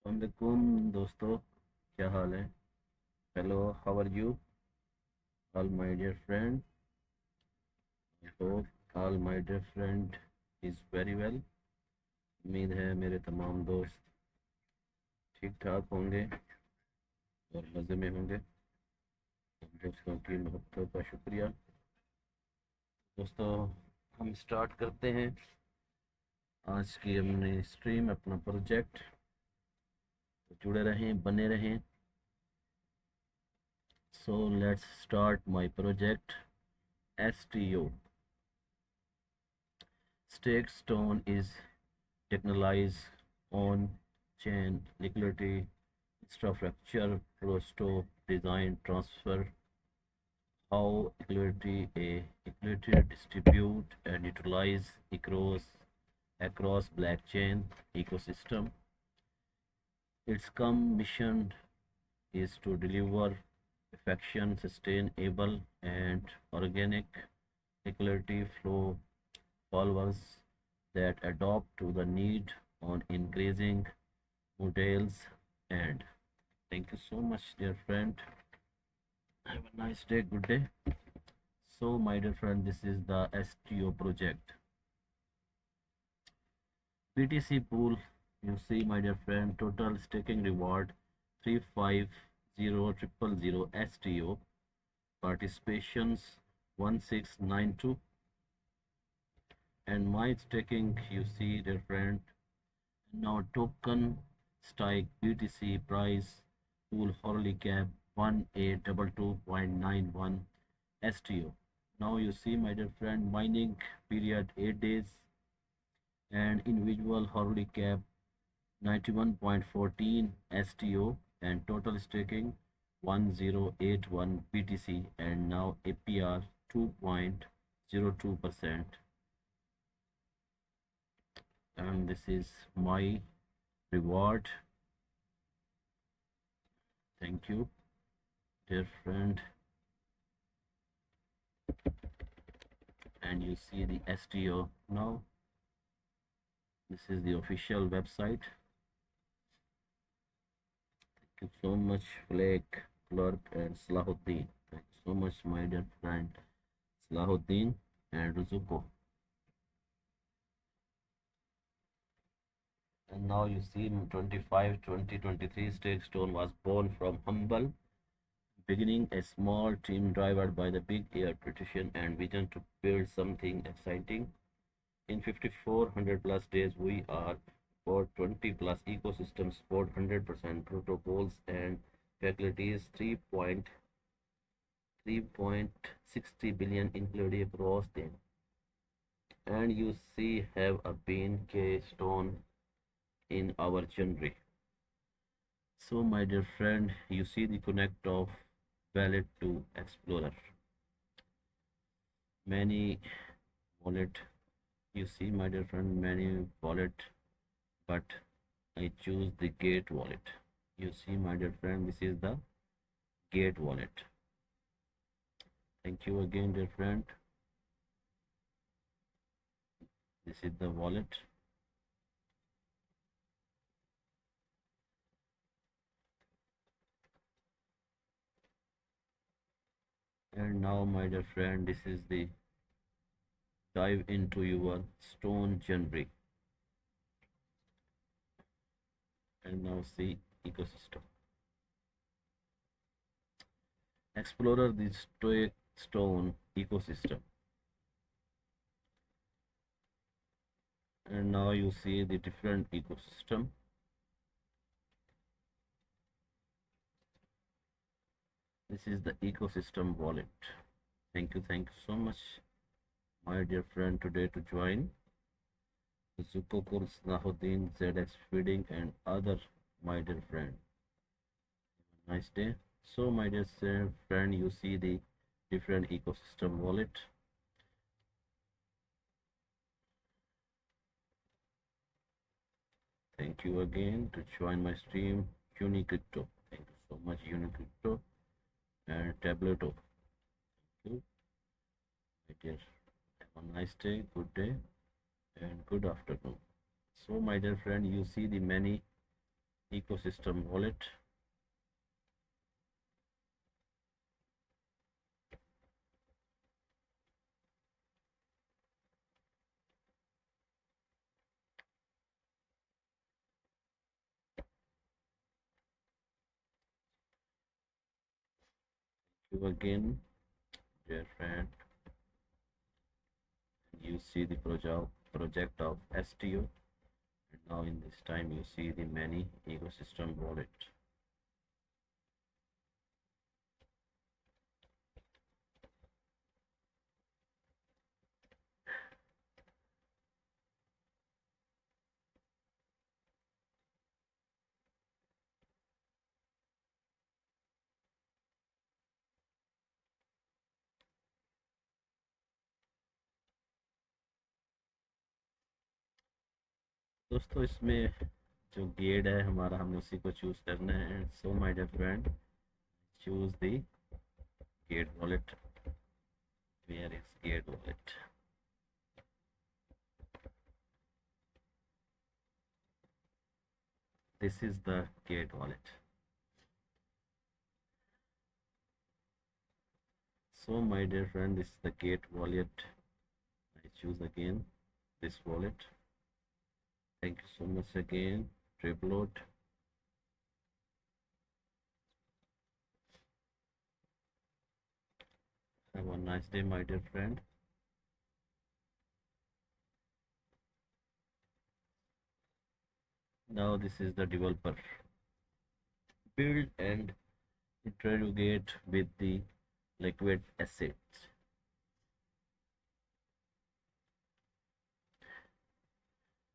वालेकुम दोस्तों, क्या हाल है? Hello, how are you all my dear friend? I hope all my dear friend is very well. उम्मीद है मेरे तमाम दोस्त ठीक ठाक होंगे और मज़े में होंगे। हम दोस्तों की मोहब्बत का शुक्रिया। दोस्तों, हम स्टार्ट करते हैं आज की हमने स्ट्रीम, अपना प्रोजेक्ट। तो जुड़े रहें, बने रहें। So let's start my project STO. StakeStone is technologized on-chain liquidity infrastructure proto design transfer how liquidity distribute and utilize across blockchain ecosystem. Its mission is to deliver efficient, sustainable, and organic liquidity flow solvers that adapt to the need on increasing models. And thank you so much, dear friend. Have a nice day. Good day. So, my dear friend, this is the STO project. BTC pool, you see, my dear friend, total staking reward 350000 STO, participations 1692, and my staking, you see, dear friend. Now token strike BTC price pool hourly cap 1822.91 STO. Now you see, my dear friend, mining period 8 days and individual hourly cap 91.14 STO and total staking 1081 BTC and now APR 2.02%. And this is my reward. Thank you, dear friend. And you see the STO now. This is the official website. Thank you so much, Flake, Clerk, and Salahuddin. Thank you so much, my dear friend Salahuddin and Ruzuko. And now you see 25 2023 StakeStone was born from humble beginning, a small team driven by the big air petition and vision to build something exciting. In 5400 plus days, we are for 20 plus ecosystems, support 100% protocols and faculties, 3.60 billion included across them. And you see, have a been keystone in our genre. So, my dear friend, you see the connect of wallet to explorer. Many wallet, you see, my dear friend, many wallet, but I choose the Gate wallet. You see, my dear friend, this is the Gate wallet. Thank you again, dear friend. This is the wallet. And now, my dear friend, this is the dive into your stone genre. And now see ecosystem. Explore the stone ecosystem. And now you see the different ecosystem. This is the ecosystem wallet. Thank you so much, my dear friend, today to join. Zukokur, Snahuddin, ZX Feeding, and other my dear friend. Nice day. So, my dear friend, you see the different ecosystem wallet. Thank you again to join my stream, Unicrypto. Thank you so much, Unicrypto and Tableto. Thank you, my dear. Have a nice day, good day, and good afternoon. So, my dear friend, you see the many ecosystem wallet. You again, dear friend, you see the project of STO, and now in this time you see the many ecosystem wallet. दोस्तों इसमें जो gate है हमारा, हमें उसी को choose करना है. So my dear friend, choose the get wallet. Where is get wallet? This is the gate wallet. So my dear friend, this is the gate wallet. I choose again this wallet. Thank you so much again, Tripload. Have a nice day, my dear friend. Now this is the developer. Build and interrogate with the liquid assets.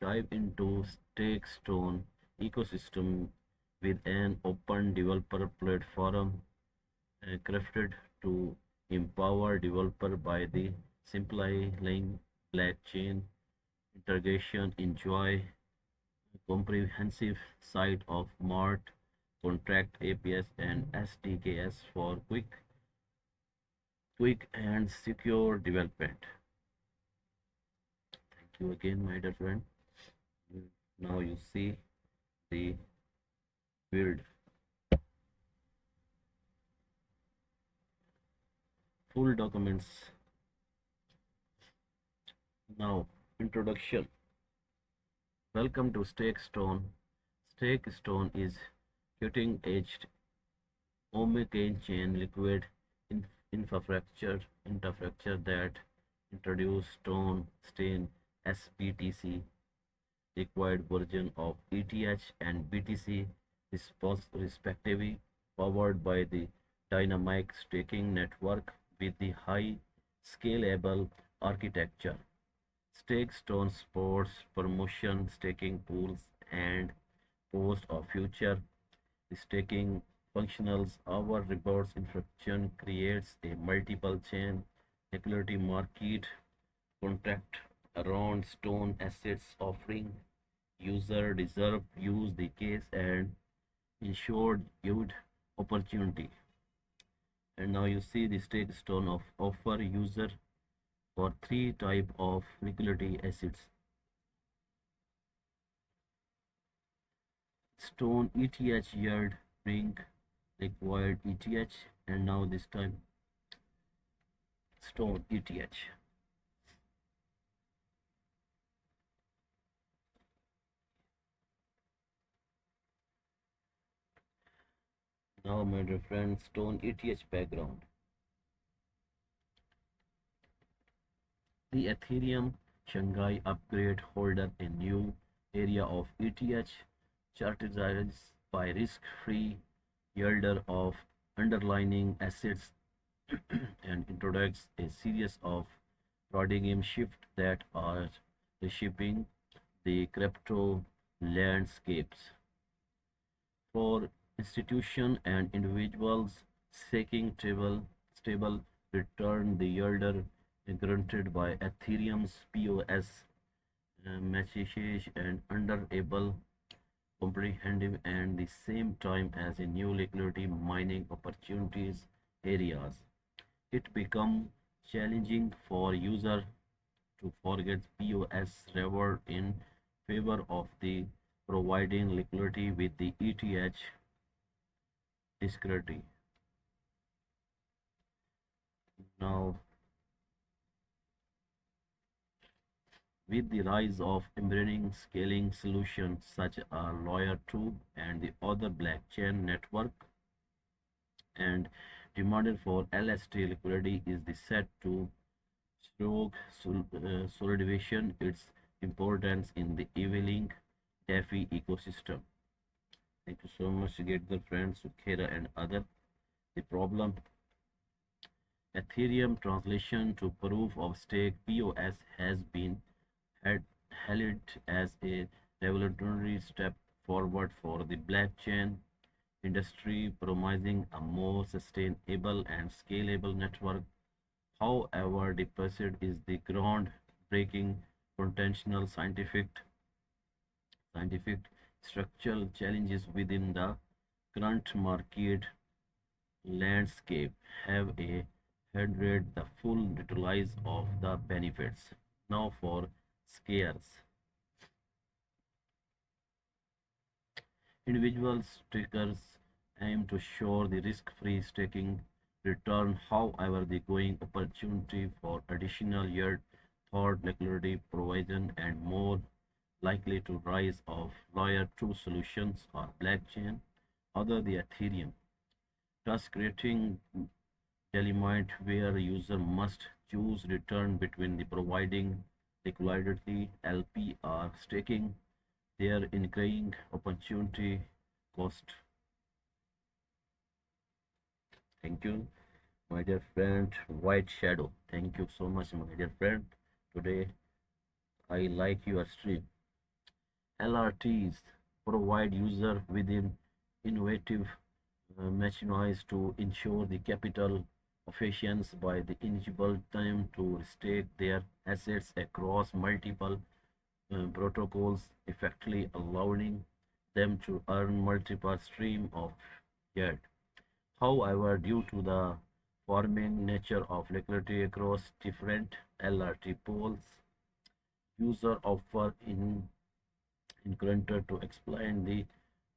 Dive into StakeStone ecosystem with an open developer platform crafted to empower developer by the simplifying blockchain integration. Enjoy comprehensive site of smart contract APIs and SDKs for quick and secure development. Thank you again, my dear friend. Now you see the build. Full documents. Now, introduction. Welcome to StakeStone. StakeStone is cutting-edge omni-chain liquid infrastructure that introduce Stone Chain SBTC required version of ETH and BTC respectively, powered by the dynamic staking network with the high scalable architecture. StakeStone supports promotion staking pools and post of future staking functionals. Our rewards infrastructure creates a multiple chain liquidity market contract around Stone assets, offering user deserve use the case and ensured yield opportunity. And now you see the StakeStone of offer user for three type of liquidity assets: Stone ETH yield, bring required ETH, and now this time Stone ETH. Now my dear friend, Stone ETH background. The Ethereum Shanghai upgrade holder, a new area of ETH characterized by risk-free yielder of underlying assets and introduces a series of paradigm shifts that are reshaping the crypto landscapes. For institutions and individuals seeking stable return, the yielder granted by Ethereum's POS messages and underable comprehensive and the same time as a new liquidity mining opportunities areas. It becomes challenging for user to forget POS reward in favor of the providing liquidity with the ETH discretely. Now, with the rise of emerging scaling solutions such as Layer 2 and the other blockchain network, and demand for LST liquidity is the set to stroke solidification its importance in the evolving DeFi ecosystem. Thank you so much, get the friends, Sukhera and other. The problem Ethereum translation to proof of stake POS has been hailed as a revolutionary step forward for the blockchain industry, promising a more sustainable and scalable network. However, the pursuit is the groundbreaking potential scientific structural challenges within the current market landscape have a hindered the full utilize of the benefits. Now for scares. Individual stakers aim to show the risk-free staking return. However, the growing opportunity for additional yield, thought liquidity provision, and more likely to rise of layer 2 solutions or blockchain other the Ethereum, thus creating dilemma where user must choose return between the providing liquidity LP or staking their increasing opportunity cost. Thank you, my dear friend White Shadow. Thank you so much, my dear friend. Today I like your stream. LRTs provide user with an innovative mechanisms to ensure the capital efficiency by the eligible time to stake their assets across multiple protocols, effectively allowing them to earn multiple stream of yield. However, due to the forming nature of liquidity across different LRT pools, user offer in encounter to explain the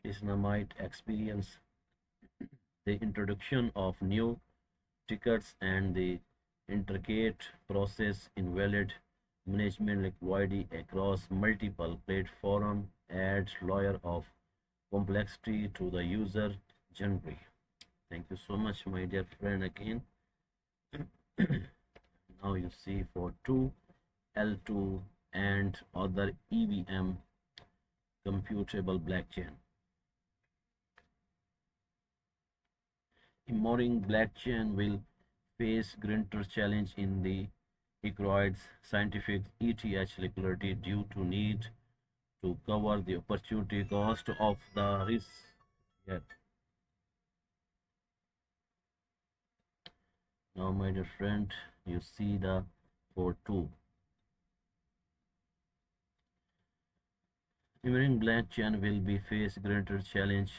Islamic experience, the introduction of new tickets and the intricate process invalid management liquidity across multiple platforms adds layer of complexity to the user journey. Thank you so much, my dear friend, again. Now you see for 2 L2 and other EVM computable blockchain. Emerging blockchain will face greater challenge in the requires scientific ETH liquidity due to need to cover the opportunity cost of the risk. Yeah. Now, my dear friend, you see the 4-2. Emerging blockchain will be face greater challenge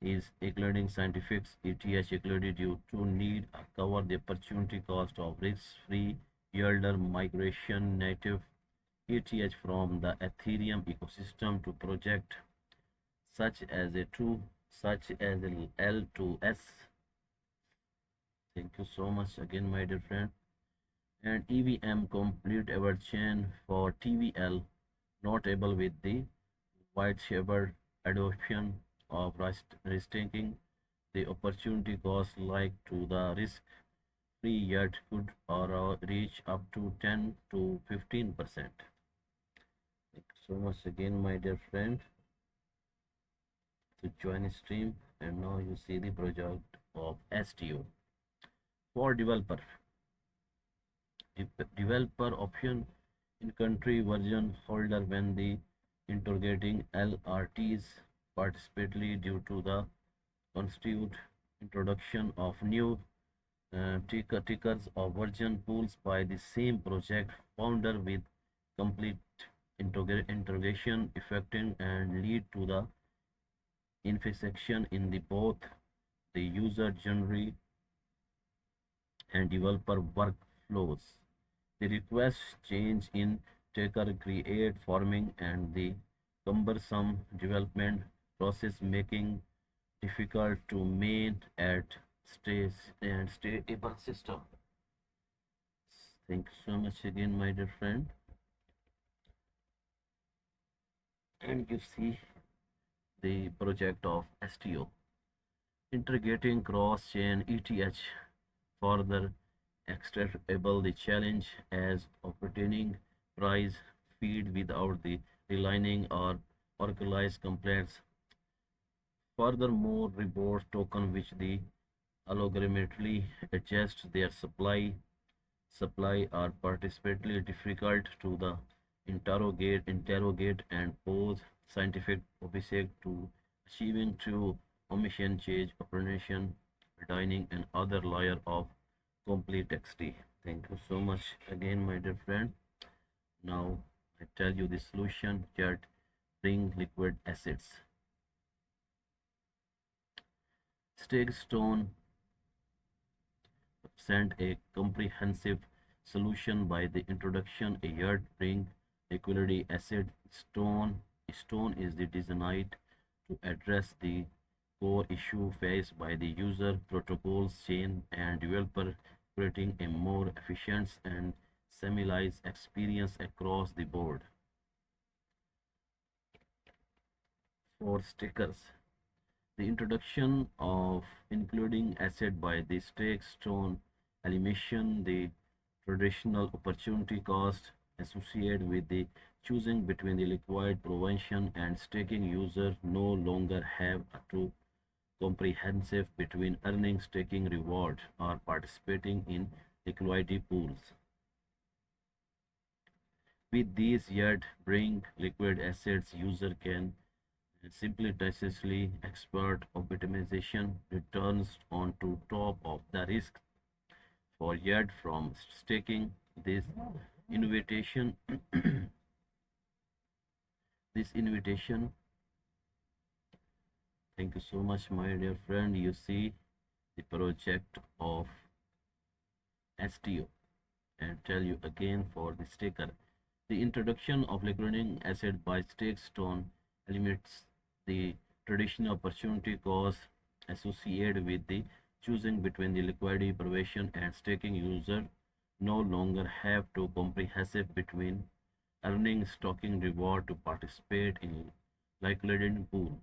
is including scientific ETH liquidity due to need to cover the opportunity cost of risk-free yielder migration native ETH from the Ethereum ecosystem to project such as L2S. Thank you so much again, my dear friend. And EVM complete ever chain for TVL, notable with the widespread adoption of restaking the opportunity cost like to the risk free yet could or reach up to 10 to 15%. Thank you so much again, my dear friend, to join stream. And now you see the project of STO for developer option in country version holder when the interrogating LRTs participately due to the constitute introduction of new tickers or version pools by the same project founder with complete interrogation affecting and lead to the intersection in the both the user journey and developer workflows. The request change in taker create forming and the cumbersome development process making difficult to maintain at stay and stable system. Thank you so much again, my dear friend. And you see the project of STO, integrating cross-chain ETH, further extrapolable the challenge as obtaining price feed without the relying or organized complaints. Furthermore, reward token which the algorithmically adjust their supply are particularly difficult to the interrogate and pose scientific object to achieving true omission change operation dining and other layer of complexity. Thank you so much again, my dear friend. Now I tell you the solution that bring liquid assets. StakeStone present a comprehensive solution by the introduction a yard bring liquidity asset stone is the designed to address the core issue faced by the user protocols chain and developer, creating a more efficient and seamless experience across the board. For stickers, the introduction of including asset by the stake stone elimination the traditional opportunity cost associated with the choosing between the liquid prevention and staking. User no longer have to comprehensive between earning staking reward or participating in liquidity pools. With these yet bring liquid assets, user can simultaneously expert optimization returns onto top of the risk for yet from staking. This invitation this invitation thank you so much, my dear friend. You see the project of STO and tell you again for the staker. The introduction of liquidating asset by StakeStone eliminates the traditional opportunity cost associated with the choosing between the liquidity prevention and staking. User no longer have to comprehensive between earning stocking reward to participate in liquidating pool.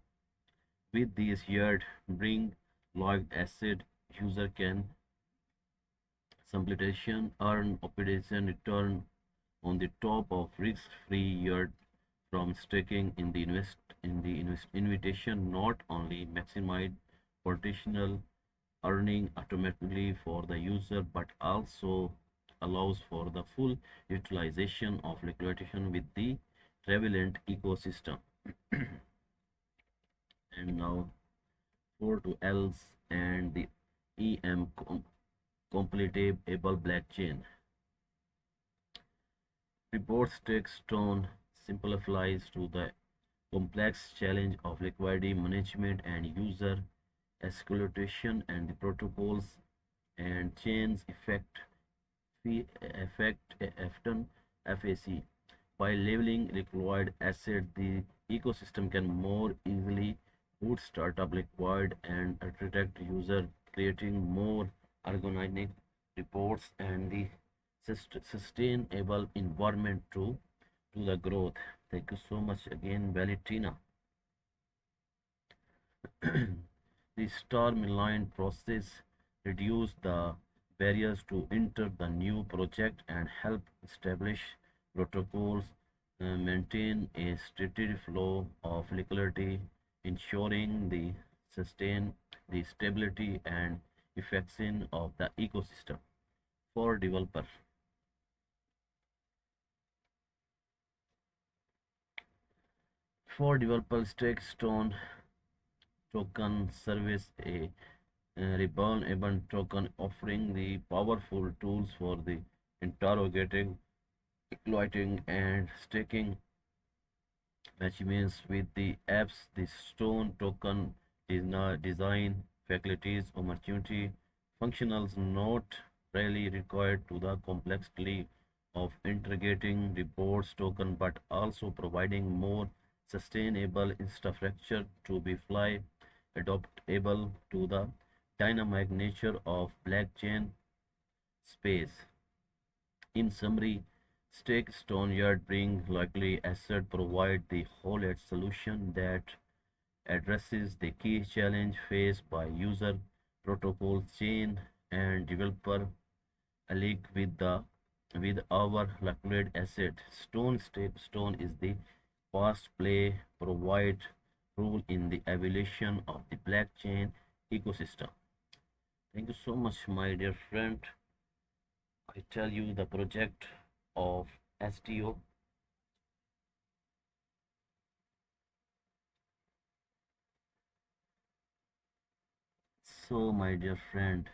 With these yard bring logged asset, user can simplification earn optimization return on the top of risk-free yield from staking in the invitation not only maximize potential earning automatically for the user but also allows for the full utilization of liquidation with the prevalent ecosystem. And now 4 to Ls and the completable blockchain. Reports StakeStone simplifies to the complex challenge of liquidity management and user exploitation and the protocols and chains effect often FAC. By leveling liquid asset, the ecosystem can more easily bootstrap liquid and attract user, creating more organic reports and the sustainable environment to the growth. Thank you so much again, Valentina. The Starline process reduce the barriers to enter the new project and help establish protocols, maintain a steady flow of liquidity, ensuring sustain the stability and effectiveness of the ecosystem. For developer, StakeStone token service a reborn event token offering the powerful tools for the interrogating, exploiting, and staking matchmaking with the apps. The Stone token design faculties opportunity functionals not really required to the complexity of integrating reports token but also providing more sustainable infrastructure to be fly adaptable to the dynamic nature of blockchain space. In summary, StakeStone Yard bring likely asset provide the whole solution that addresses the key challenge faced by user, protocol chain, and developer alike with our liquid asset. Stone is the fast play provide role in the evolution of the blockchain ecosystem. Thank you so much, my dear friend. I tell you the project of STO. So, my dear friend,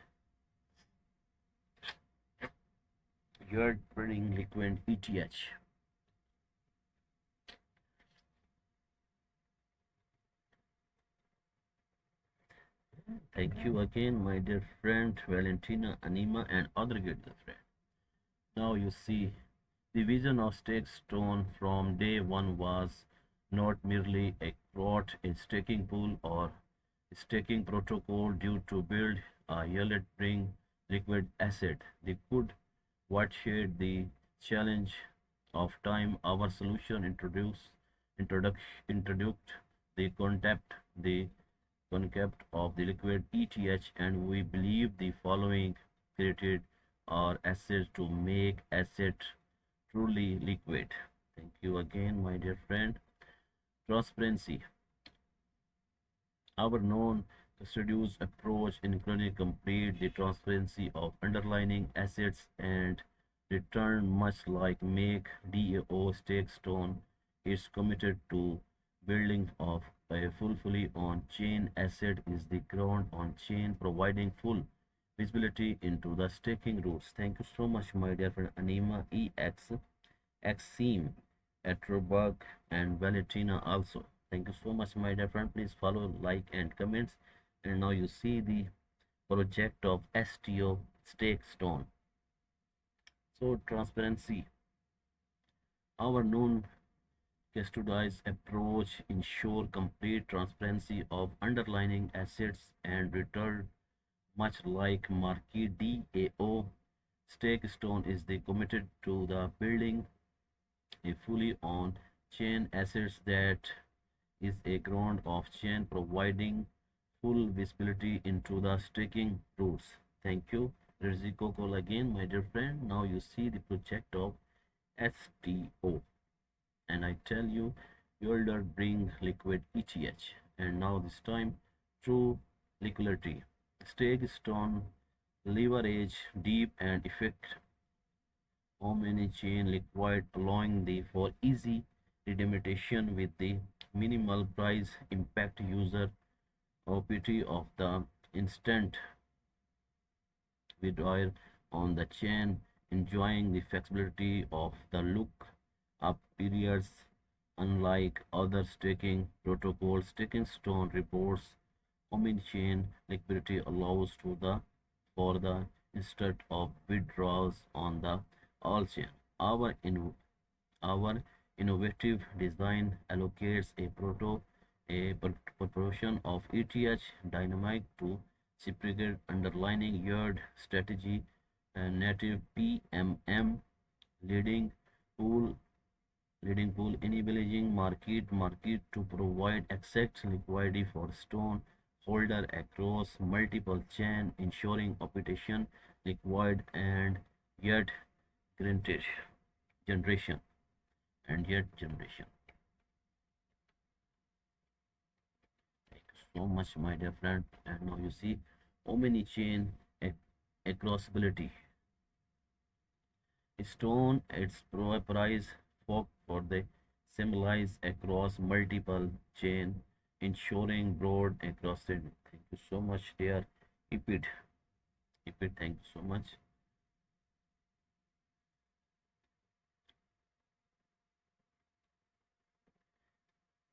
you're building liquid ETH. Thank you again, my dear friend Valentina, Anima, and other good friends. Now you see, the vision of StakeStone from day one was not merely a brought a staking pool or staking protocol due to build a yield bring liquid asset. They could what shared the challenge of time. Our solution introduced the concept of the liquid ETH, and we believe the following created our assets to make asset truly liquid. Thank you again, my dear friend. Transparency. Our non-custodial approach including complete the transparency of underlying assets and return, much like make DAO StakeStone is committed to building of a fully on-chain asset is the ground on-chain providing full visibility into the staking rules. Thank you so much, my dear friend Anima EX Exim, Etterberg, and Valentina also. Thank you so much, my dear friend. Please follow, like, and comments. And now you see the project of STO StakeStone. So transparency. Our known custodialized approach ensure complete transparency of underlying assets and return, much like marquee DAO. StakeStone is the committed to the building a fully on chain assets that is a ground of chain providing full visibility into the staking rules. Thank you. Riziko call again, my dear friend. Now you see the project of STO. And I tell you, Yolder bring liquid ETH. And now this time, true liquidity. Stake stone leverage deep and effect chain liquid allowing the for easy redemption with the minimal price impact user property of the instant withdrawal on the chain, enjoying the flexibility of the look up periods. Unlike other staking protocols, staking stone reports chain liquidity allows to the for the instead of withdrawals on the all chain. Our innovative design allocates a proportion of ETH dynamic to segregate underlying yield strategy and native PMM leading pool enabling market to provide exact liquidity for stone holder across multiple chain, ensuring operation liquid and yet granted generation generation. Thank you so much, my dear friend. And now you see omni chain accessibility. Stone its price for the symbolize across multiple chain, ensuring broad across it. Thank you so much, dear Ipid. Ipid, thank you so much.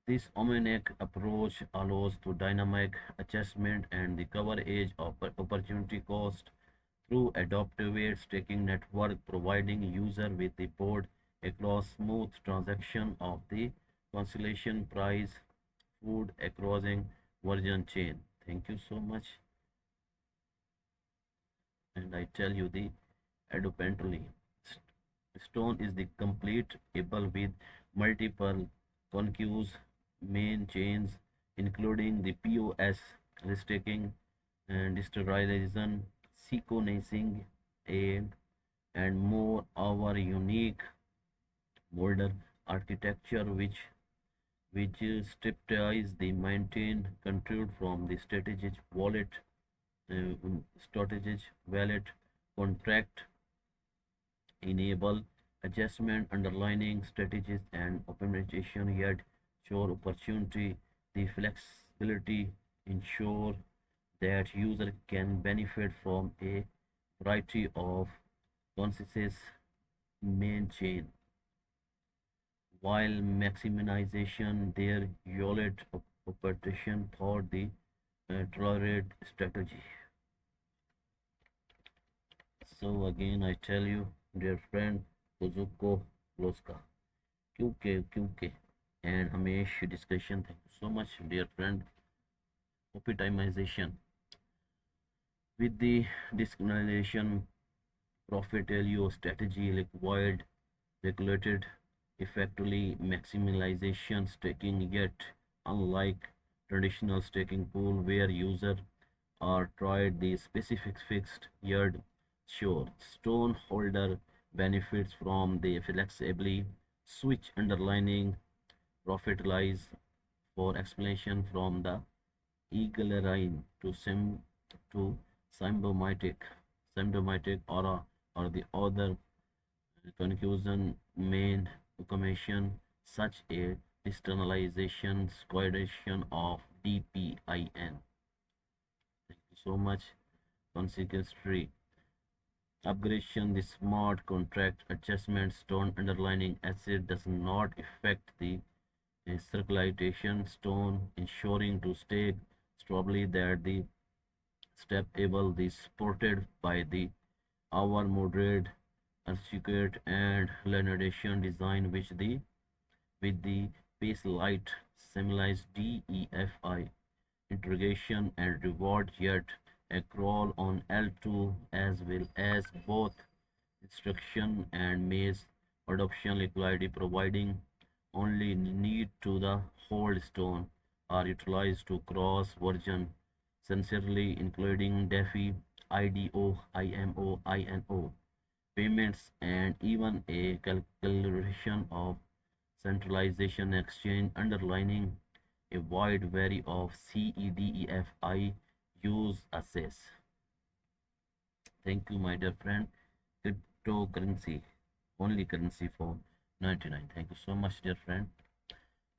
This omnic approach allows to dynamic adjustment and the coverage of opportunity cost through adaptive staking network, providing user with the board across smooth transaction of the consolation prize, food across version chain. Thank you so much. And I tell you the adopentally. Stone is the complete able with multiple concaves main chains, including the POS, restaking, and sterilization, sequencing, and more. Our unique border architecture, which striptease the maintained control from the strategic wallet contract enable adjustment underlining strategies and optimization yet show opportunity the flexibility ensure that user can benefit from a variety of consensus main chain while maximization their wallet operation for the tolerate strategy. So again I tell you, dear friend, Kuzuko Loska, QK, and Hamesh discussion. Thank you so much, dear friend. Optimization with the discrimination profitability strategy required regulated effectively maximization staking yet unlike traditional staking pool where user are tried the specific fixed yield sure stone holder benefits from the flexibly switch underlining profit lies for explanation from the eagle to symbiotic aura or the other conclusion main commission such a externalization squaration of DPIN. Thank you so much. Consequence tree. Upgradation the smart contract adjustment stone underlining acid does not affect the circulation stone ensuring to stay stably that the step able the supported by the our moderate articulate and lamination design which the with the base light symbolized DEFI interrogation and reward yet a crawl on L2 as well as both instruction and maze adoption liquidity providing only need to the hold stone are utilized to cross version sincerely including DeFi, IDO, IMO, INO payments and even a calculation of centralization exchange underlining a wide variety of CEDEFI use assess. Thank you, my dear friend. Cryptocurrency, only currency for 99. Thank you so much, dear friend.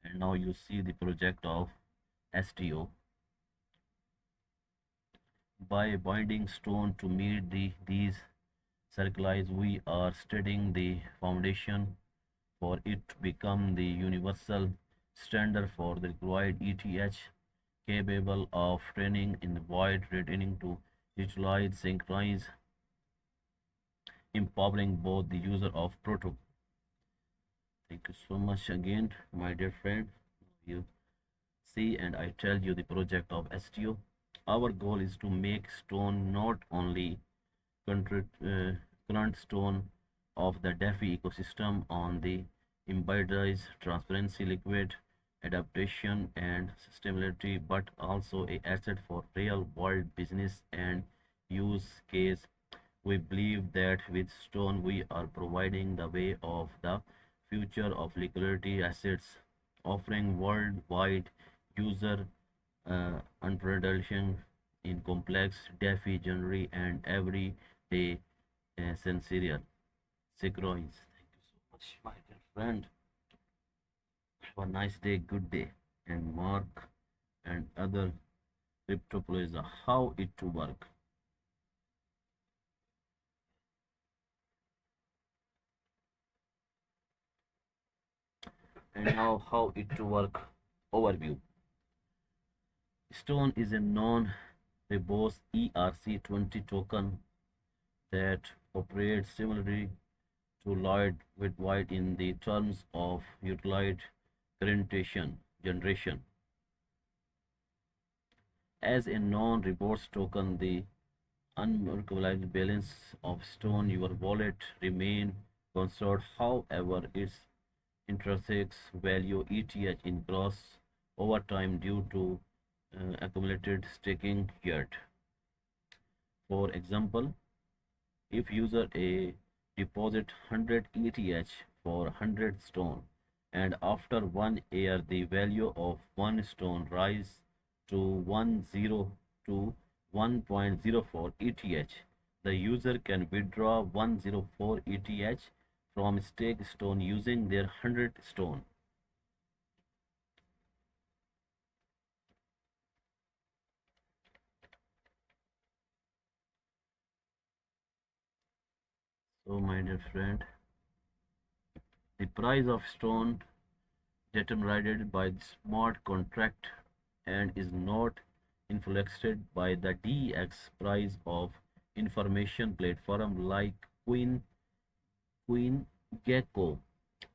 And now you see the project of STO. By binding stone to meet these circles, we are studying the foundation for it to become the universal standard for the required ETH capable of training in the void retaining to utilize synchronize empowering both the user of protocol. Thank you so much again, my dear friend. You see, and I tell you the project of STO. Our goal is to make stone not only current stone of the DeFi ecosystem on the embedded transparency, liquid adaptation, and sustainability, but also a asset for real world business and use case. We believe that with Stone we are providing the way of the future of liquidity assets, offering worldwide user unprecedented in complex DeFi genre and everyday scenario. Synchronize. Thank you so much, my dear friend. Have a nice day, good day. And Mark and other crypto players, how it to work. And now how it to work overview. Stone is a non-verbose ERC20 token that operates similarly to Lloyd with White in the terms of utilized generation. As a non-rewards token, the unmerkable balance of stone your wallet remain constant. However, its intrinsic value ETH increases over time due to accumulated staking yield. For example, if user A deposit 100 ETH for 100 stone and after 1 year the value of one stone rise to 10 to 1.04 ETH, the user can withdraw 104 ETH from stake stone using their 100 stone. So my dear friend, the price of stone determined by the smart contract and is not influenced by the DX price of information platform like Queen Gecko.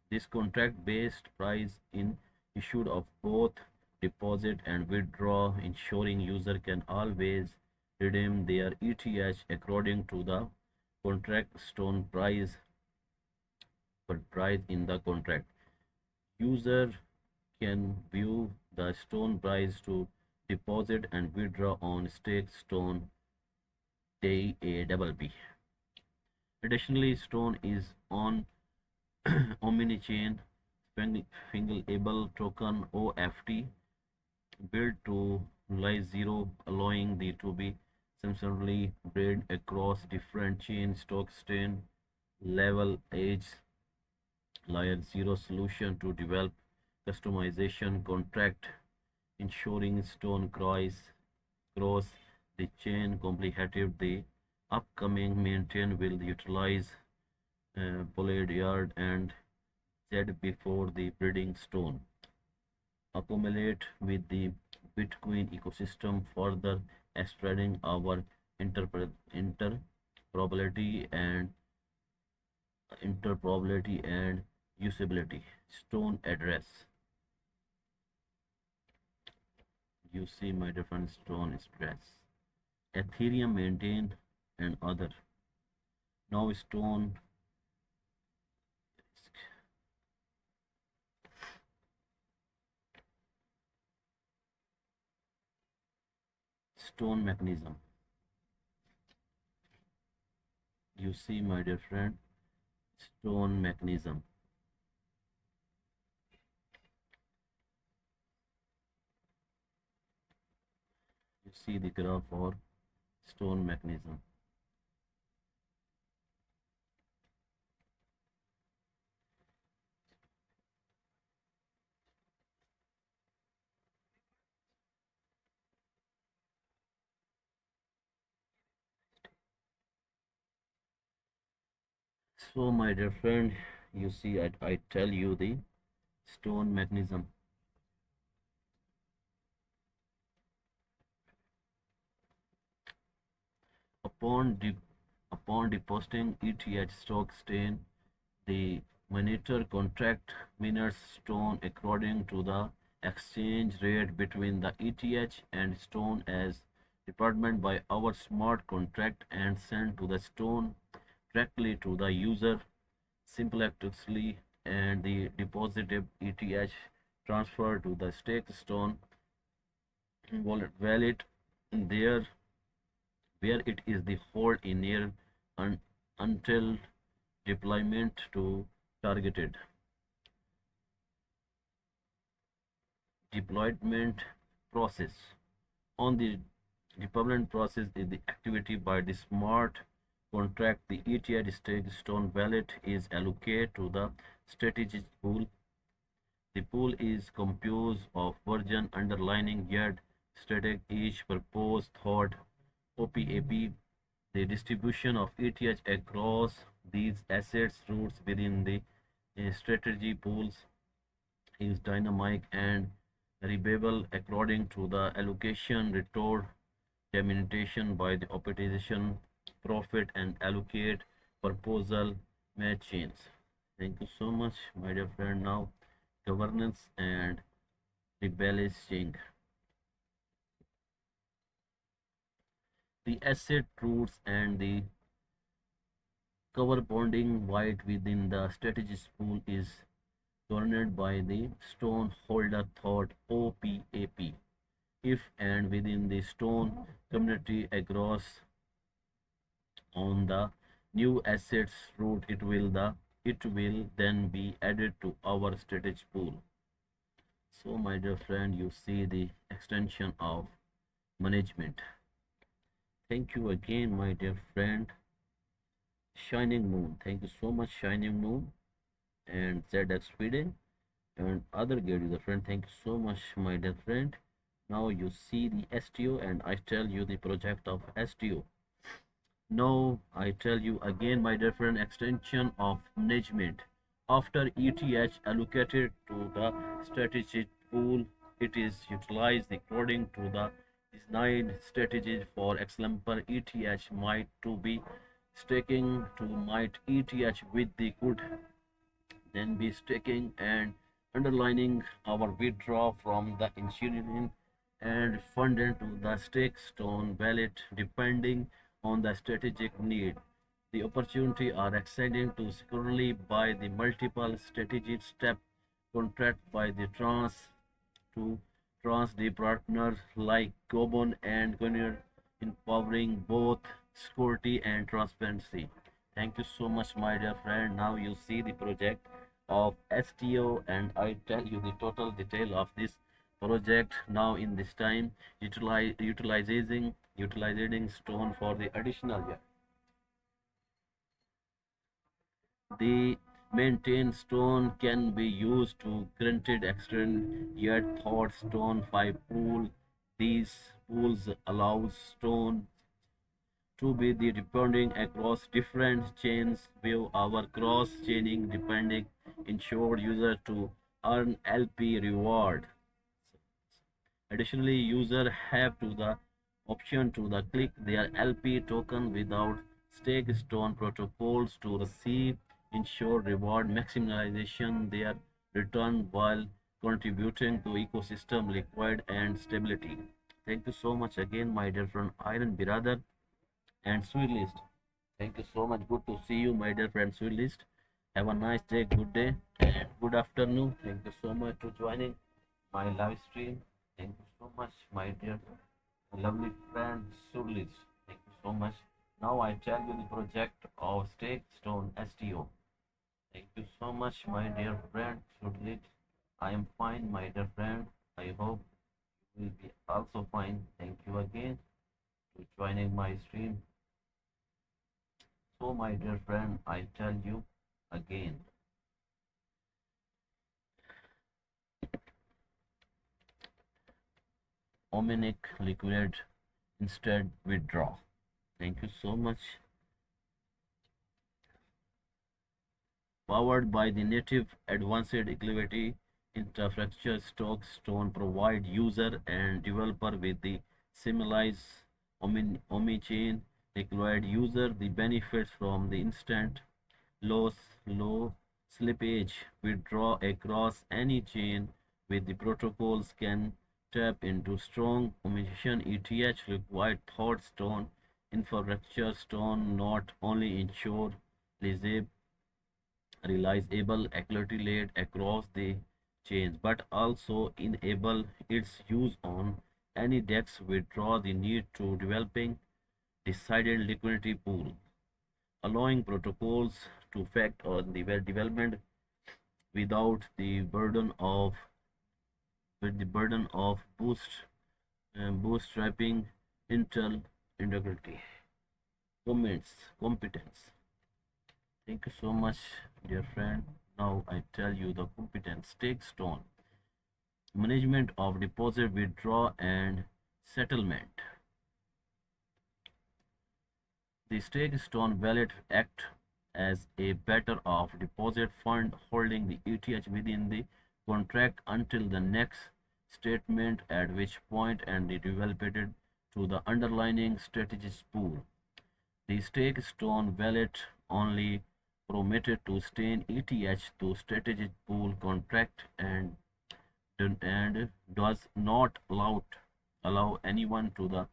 This contract based price in issued of both deposit and withdraw, ensuring user can always redeem their ETH according to the contract stone price per price in the contract. User can view the stone price to deposit and withdraw on StakeStone DABB. Additionally, Stone is on omni-chain fungible token OFT built to lie zero, allowing the to be substantially spread across different chain stock level edge layer zero solution to develop customization contract ensuring stone cross the chain complicated. The upcoming maintain will utilize Pollard and Z before the breeding stone. Accumulate with the Bitcoin ecosystem, further expanding our interoperability and usability. Stone address. You see my different stone address. Ethereum maintain and other. Now stone mechanism. You see my dear friend, stone mechanism. You see the graph for stone mechanism. So my dear friend, you see I tell you the stone mechanism. Upon de upon depositing ETH stock stain, the monitor contract miners stone according to the exchange rate between the ETH and stone as determined by our smart contract and sent to the stone directly to the user simplicitously, and the deposited ETH transferred to the stake stone wallet there where it is the hold in air until deployment to targeted deployment process. On the deployment process is the activity by the smart contract. The ETH stake stone wallet is allocated to the strategic pool. The pool is composed of version underlining yet static each purpose thought OPAP. The distribution of ETH across these assets routes within the strategy pools is dynamic and reviewable according to the allocation retort determination by the optimization profit and allocate proposal match chains. Thank you so much, my dear friend. Now governance and rebalancing. The asset roots and the cover bonding white within the strategist pool is governed by the stone holder thought OPAP. If and within the stone community across on the new assets route, it will then be added to our strategy pool. So my dear friend, you see the extension of management. Thank you again, my dear friend. Shining Moon. Thank you so much, Shining Moon and ZX Sweden and other gate user friend. Thank you so much, my dear friend. Now you see the STO and I tell you the project of STO. Now I tell you again, my dear friend, extension of management. After ETH allocated to the strategic pool, it is utilized according to the designed strategies. For example, ETH might to be staking to might ETH with the good then be staking and underlining our withdraw from the insulin and funded to the StakeStone wallet depending on the strategic need. The opportunity are extending to securely by the multiple strategic step contract by the to trans the partners like Gobon and Gunner empowering both security and transparency. Thank you so much, my dear friend. Now you see the project of STO and I tell you the total detail of this project now in this time utilizing stone for the additional year. The maintained stone can be used to granted extend yet thought stone 5 pool. These pools allow stone to be the depending across different chains view our cross chaining depending ensure user to earn LP reward. Additionally, user have to the option to the click their LP token without stake stone protocols to receive ensure reward maximization their return while contributing to ecosystem liquid and stability. Thank you so much again, my dear friend Iron Biradar and Sweet List. Thank you so much. Good to see you, my dear friend Sweet List. Have a nice day, good day, and good afternoon. Thank you so much for joining my live stream. Thank you so much, my dear lovely friend Sweet List. Thank you so much. Now I tell you the project of StakeStone STO. Thank you so much, my dear friend Sweet List. I am fine, my dear friend. I hope you will be also fine. Thank you again for joining my stream. So, my dear friend, I tell you again. Ominic liquid instead withdraw. Thank you so much. Powered by the native advanced equity infrastructure, StockStone provide user and developer with the similar omni-chain required user the benefits from the instant low slippage withdraw across any chain with the protocols can tap into strong communication ETH required thought stone infrastructure stone not only ensure reliable equity laid across the chains but also enable its use on any DEX withdraw the need to developing decided liquidity pool allowing protocols to effect on the development without the burden of bootstrapping intel integrity comments competence. Thank you so much, dear friend. Now I tell you the competence stake stone management of deposit withdrawal and settlement. The StakeStone wallet act as a better of deposit fund holding the ETH within the contract until the next statement at which point and the developed to the underlying strategies pool. The StakeStone wallet only permitted to stain ETH to strategic pool contract and does not allow anyone to the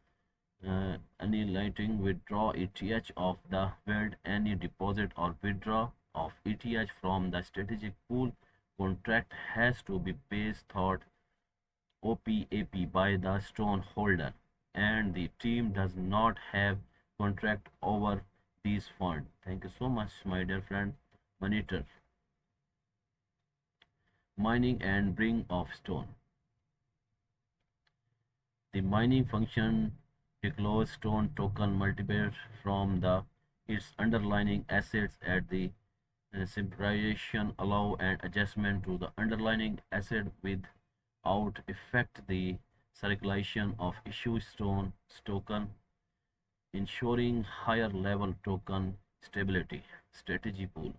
annihilating withdraw ETH of the world. Any deposit or withdraw of ETH from the strategic pool contract has to be paid thought OPAP by the stone holder, and the team does not have contract over these funds. Thank you so much, my dear friend. Monitor mining and bring of stone. The mining function declares stone token multiplier from its underlying assets at the synchronization allow an adjustment to the underlying asset without affect the circulation of issue stone token, ensuring higher level token stability. Strategy pool.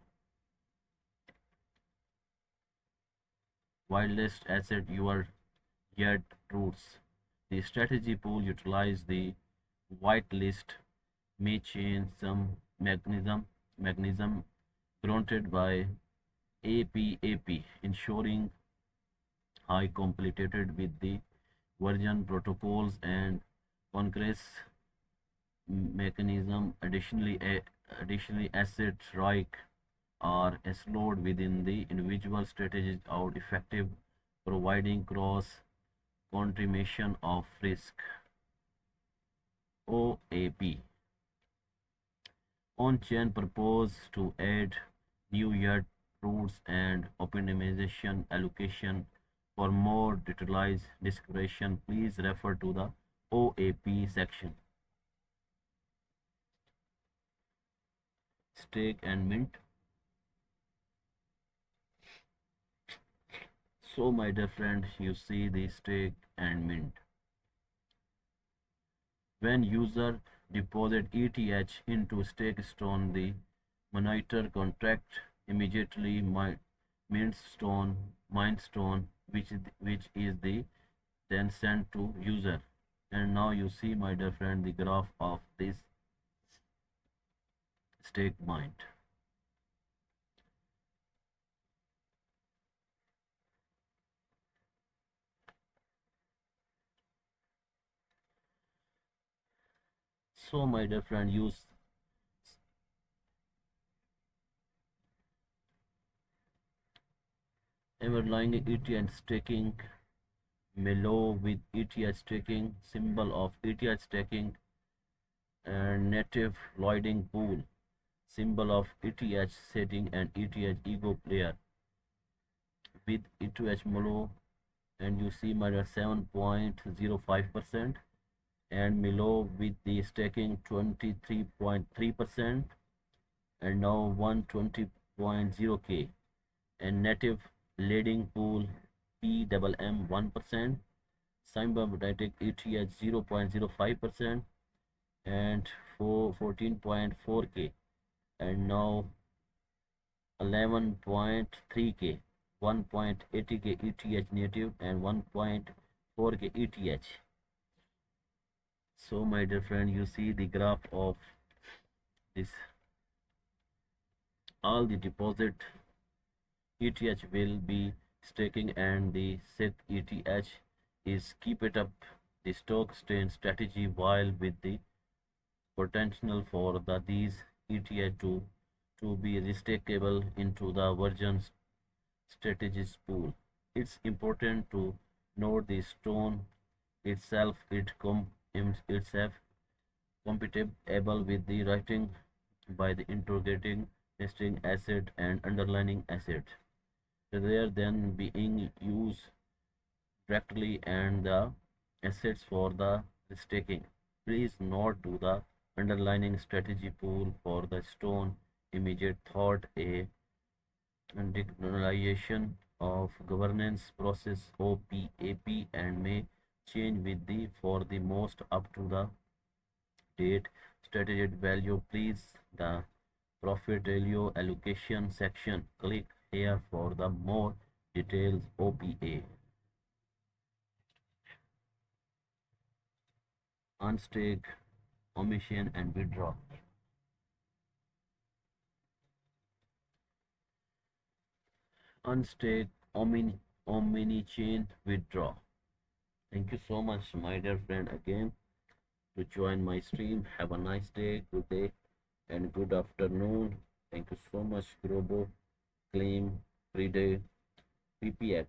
Wildest asset your yet roots. The strategy pool utilize the whitelist mechanism granted by APAP, ensuring high completed with the version protocols and concurrence mechanism. Additionally, assets right are slowed within the individual strategies out effective, providing cross confirmation of risk. OAP on-chain purpose to add new yard routes and optimization allocation. For more detailed description, please refer to the OAP section. Stake and mint. So my dear friend, you see the stake and mint. When user deposit ETH into StakeStone, the monitor contract immediately mints stone, which is the then sent to user. And now you see, my dear friend, the graph of this stake mint. So my dear friend, use underlying ETH staking Melo with ETH staking, symbol of ETH staking, and native loading pool, symbol of ETH setting and ETH ego player with ETH Melo, and you see my 7.05% and Melo with the staking 23.3% and now 120.0k and native leading pool PMM 1%, symbiotic ETH 0.05% and 14.4k and now 11.3k, 1.80k ETH native and 1.4k ETH. So my dear friend, you see the graph of this. All the deposit ETH will be staking and the set ETH is keep it up the stock strategy while with the potential for these ETH to be restakeable into the version strategies pool. It's important to note the stone itself itself compatible with the writing by the integrating nesting asset and underlying asset rather than being used directly and the assets for the staking. Please not do the underlying strategy pool for the stone immediate thought a decriminalization of governance process OPAP and may change with the for the most up to the date strategic value. Please the portfolio allocation section. Click here for the more details. OPA unstake omission and withdraw. unstake omni chain withdraw. Thank you so much, my dear friend, again to join my stream. Have a nice day, good day, and good afternoon. Thank you so much, Grobo, Claim, Friday, PPX,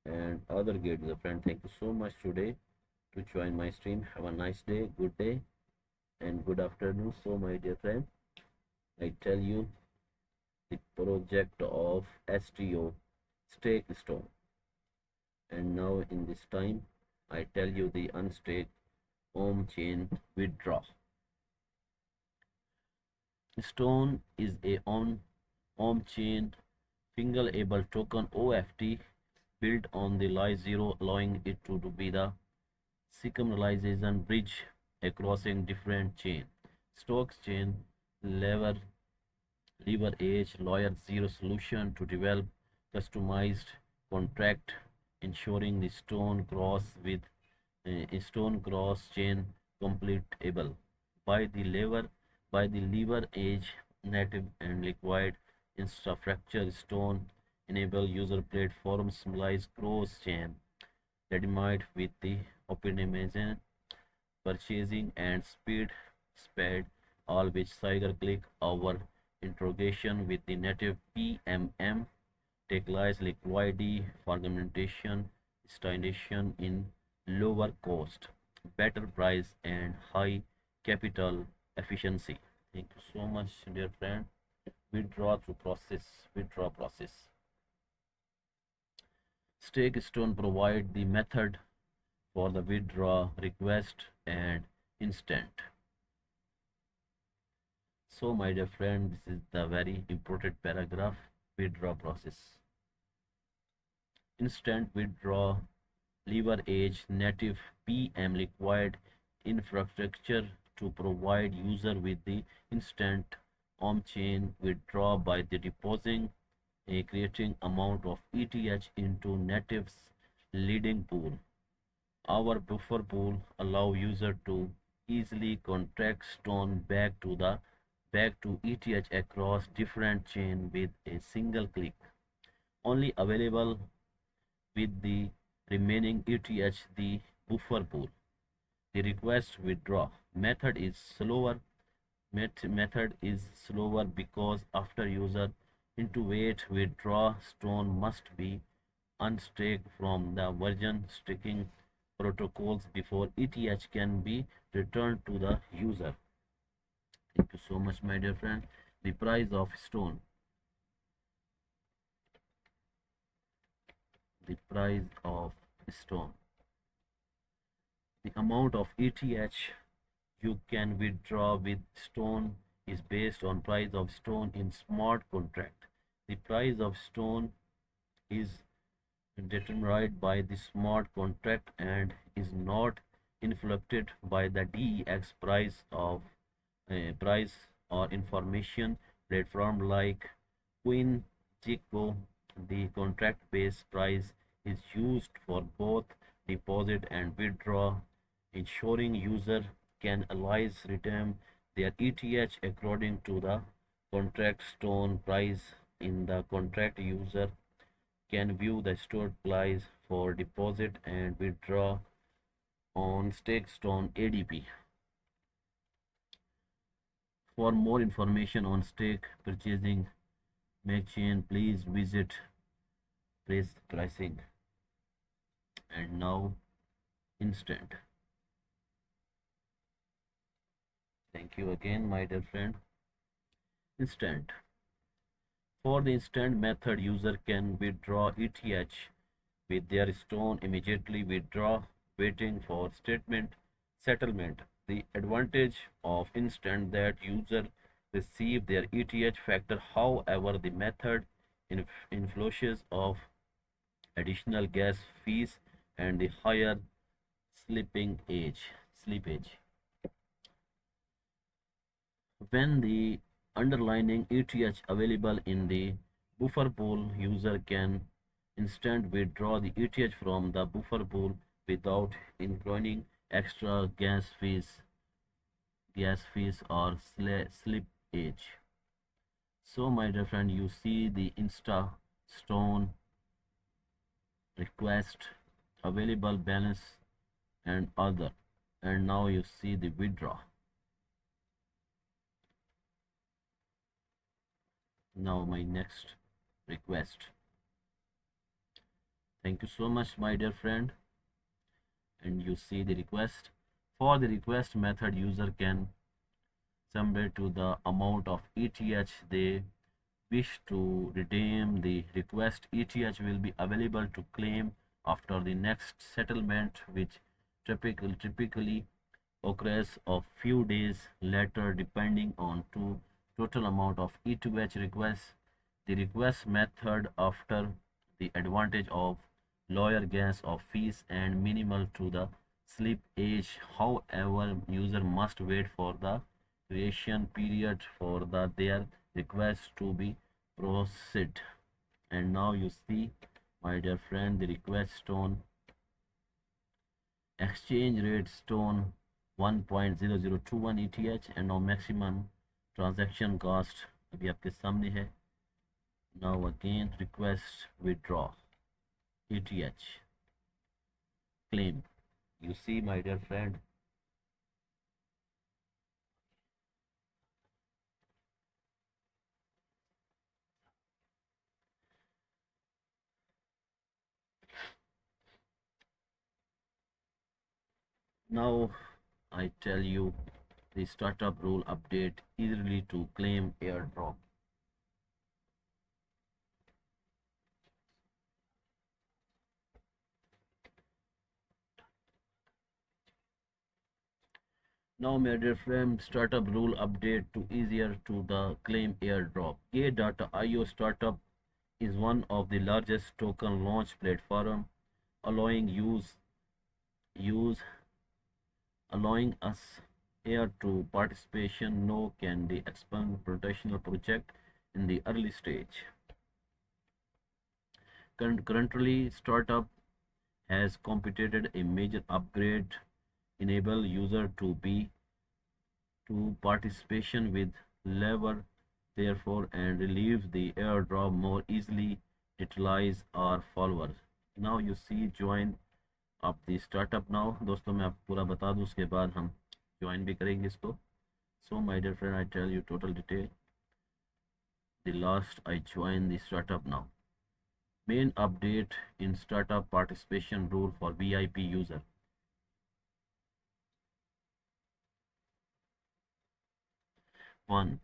and other gates, friend. Thank you so much today to join my stream. Have a nice day, good day, and good afternoon. So, my dear friend, I tell you the project of STO StakeStone. And now in this time, I tell you the unstake on-chain withdraw. Stone is a on-chain fingerable token OFT built on the Li0, allowing it to be the synchronization bridge across different chain. Stokes chain lever leverage lawyer zero solution to develop customized contract, ensuring the stone cross chain completable by the lever edge native and liquid infrastructure. Stone enable user platforms symbolize cross chain redeemed with the optimization purchasing and speed, all which cycle click our interrogation with the native PMM technologies liquidity fragmentation stagnation in lower cost, better price and high capital efficiency. Thank you so much, dear friend. Withdraw process. StakeStone provide the method for the withdraw request and instant. So, my dear friend, this is the very important paragraph. Withdraw process. Instant withdraw leverage native PM required infrastructure to provide user with the instant on-chain withdraw by the depositing a creating amount of ETH into native's leading pool. Our buffer pool allow user to easily contract stone back to ETH across different chain with a single click. Only available with the remaining ETH the buffer pool. The request withdraw method is slower because after user intubate withdraw stone must be unstaked from the version staking protocols before ETH can be returned to the user. Thank you so much, my dear friend. The price of stone. The price of stone. The amount of ETH you can withdraw with stone is based on price of stone in smart contract. The price of stone is determined by the smart contract and is not influenced by the DEX price or information platform like CoinGecko. The contract based price is used for both deposit and withdraw, ensuring user can always redeem their ETH according to the contract stone price. In the contract, user can view the stored price for deposit and withdraw on StakeStone ADP. For more information on stake purchasing chain, please visit pricing. And now instant. Thank you again, my dear friend. Instant. For the instant method, user can withdraw ETH with their stone immediately withdraw, waiting for statement settlement. The advantage of instant that user receive their ETH factor. However, the method influences of additional gas fees and the higher slippage. When the underlying ETH available in the buffer pool, user can instant withdraw the ETH from the buffer pool without incurring extra gas fees or slippage. So, my dear friend, you see the stone, request, available balance, and other. And now you see the withdraw. Now my next request. Thank you so much, my dear friend. And you see the request. For the request method, user can submit to the amount of ETH they wish to redeem. The request ETH will be available to claim after the next settlement, which typically occurs a few days later depending on total amount of ETH requests. The request method after the advantage of lower gas of fees and minimal to the slip age. However, user must wait for the creation period for their request to be processed. And now you see, my dear friend, the request stone exchange rate stone 1.0021 ETH and now maximum transaction cost अभी आपके सामने है. Now again request withdraw ETH claim. You see, my dear friend, now I tell you the startup rule update easily to claim airdrop. Now, my dear friend, startup rule update to easier to the claim airdrop. Gate.io startup is one of the largest token launch platform, allowing use allowing us here to participation no can the expand professional project in the early stage. Currently, startup has completed a major upgrade enable user to be to participation with lever therefore and relieve the airdrop more easily utilize our followers. Now you see join up the startup now. दोस्तों मैं आपको पूरा बता दूं उसके बाद हम join भी करेंगे इसको. So my dear friend, I tell you total detail. The last I join the startup now. Main update in startup participation rule for VIP user. 1.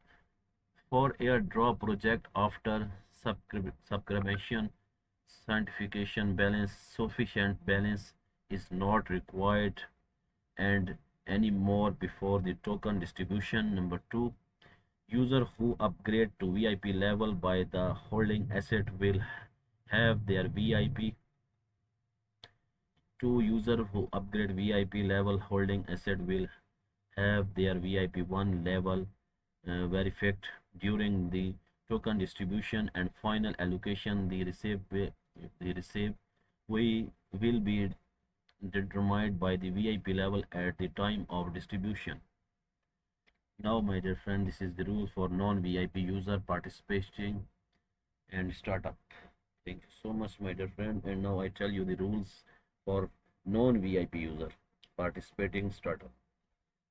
For airdrop project after subscription certification balance sufficient balance is not required and any more before the token distribution. Number 2, user who upgrade to VIP level by the holding asset will have their VIP. 2, user who upgrade VIP level holding asset will have their VIP 1 level verified during the token distribution and final allocation. The receive we will be determined by the VIP level at the time of distribution. Now, my dear friend, this is the rules for non-VIP user participating and startup. Thank you so much, my dear friend. And now I tell you the rules for non-VIP user participating startup.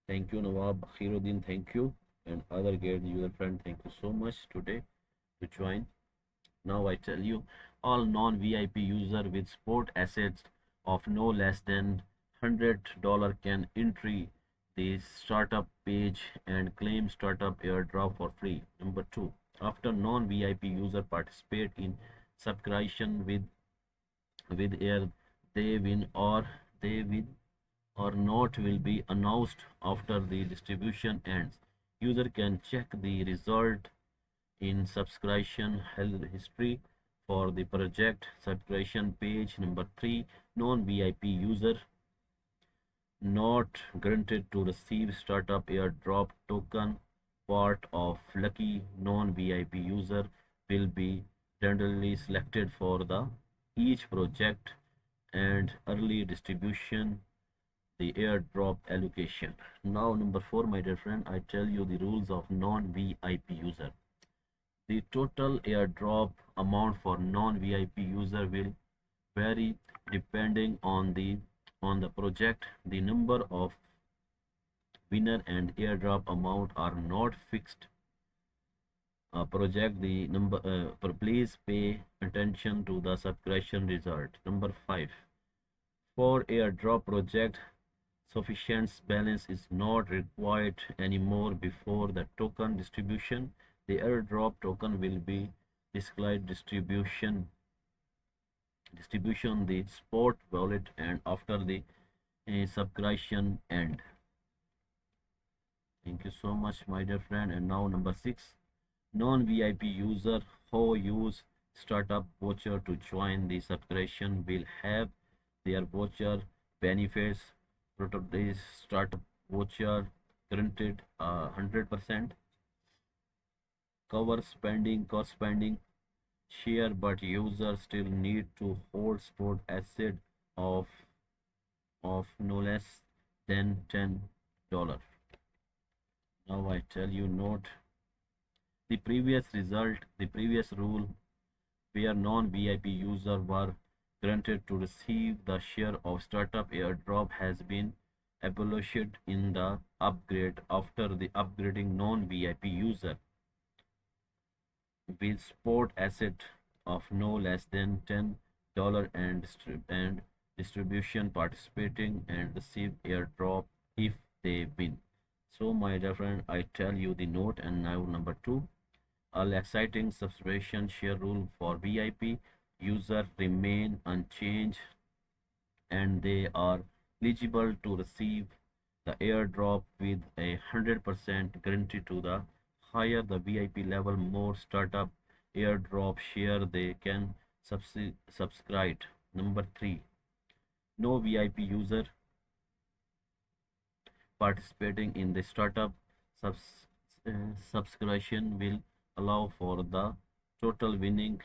Thank you, Nawab Khiruddin. Thank you, and other Gate user friend. Thank you so much today to join. Now I tell you, all non-VIP user with sport assets of no less than $100 can enter the startup page and claim startup airdrop for free. Number 2, after non-VIP user participate in subscription with air, they win or not will be announced after the distribution ends. User can check the result in subscription history for the project subscription page. Number 3, non-VIP user not granted to receive startup airdrop token. Part of lucky non-VIP user will be randomly selected for the each project and early distribution the airdrop allocation. Now number 4, my dear friend, I tell you the rules of non-VIP user. The total airdrop amount for non-VIP user will vary depending on the project. The number of winner and airdrop amount are not fixed. Project the number. Please pay attention to the subscription result. Number 5. For airdrop project, sufficient balance is not required anymore before the token distribution. The airdrop token will be displayed distribution the spot wallet and after the subscription end. Thank you so much, my dear friend. And now number 6, non-VIP user who use startup voucher to join the subscription will have their voucher benefits protected. Startup voucher granted 100% cover spending cost spending share, but users still need to hold sport asset of no less than $10. Now I tell you note the previous rule where non-VIP users were granted to receive the share of startup airdrop has been abolished in the upgrade. After the upgrading, non-VIP user with sport asset of no less than $10 and distribution participating and receive airdrop if they win. So my dear friend, I tell you the note. And now number 2, all exciting subscription share rule for VIP user remain unchanged and they are eligible to receive the airdrop with 100% guarantee. To the higher the VIP level, more startup airdrop share they can subscribe. Number 3, no VIP user participating in the startup subs, subscription will allow for the total winning